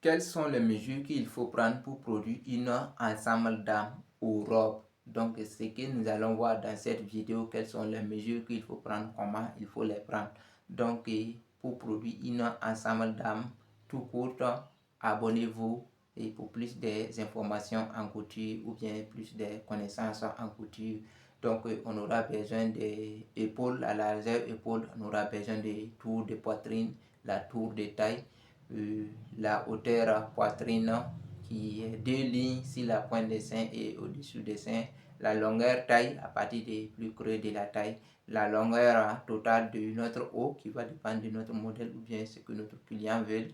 Quelles sont les mesures qu'il faut prendre pour produire une ensemble dames ou robes? Donc, ce que nous allons voir dans cette vidéo, quelles sont les mesures qu'il faut prendre, comment il faut les prendre. Donc, pour produire une ensemble dames tout court, abonnez-vous et pour plus d'informations en couture ou bien plus de connaissances en couture. Donc, on aura besoin des épaules, la largeur épaule, on aura besoin des tours de poitrine, la tour de taille, la hauteur poitrine qui est 2 lignes sur la pointe des seins et au-dessus des seins, la longueur taille à partir des plus creux de la taille, la longueur totale de notre haut qui va dépendre de notre modèle ou bien ce que notre client veut.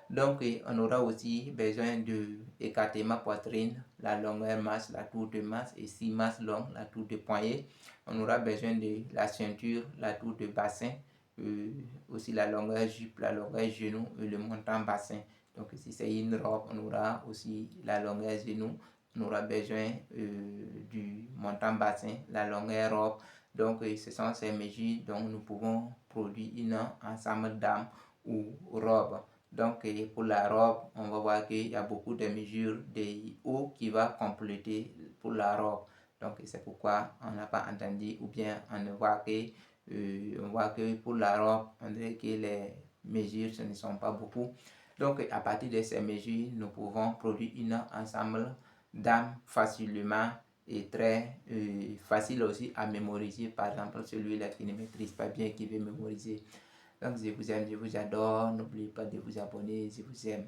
Donc on aura aussi besoin de écartement poitrine, la longueur masse, la tour de masse et 6 masses longues, la tour de poignet. On aura besoin de la ceinture, la tour de bassin, aussi la longueur jupe, la longueur genou et le montant bassin. Donc si c'est une robe, on aura aussi la longueur genou, on aura besoin du montant bassin, la longueur robe. Donc ce sont ces mesures dont nous pouvons produire une ensemble dames ou robe. Donc pour la robe, on va voir qu'il y a beaucoup de mesures de haut qui va compléter pour la robe. Donc c'est pourquoi on n'a pas entendu ou bien on ne voit que on voit que pour la robe, on dirait que les mesures ce ne sont pas beaucoup. Donc à partir de ces mesures, nous pouvons produire une ensemble dames facilement et très facile aussi à mémoriser. Par exemple, celui-là qui ne maîtrise pas bien, qui veut mémoriser. Donc je vous aime, je vous adore. N'oubliez pas de vous abonner, je vous aime.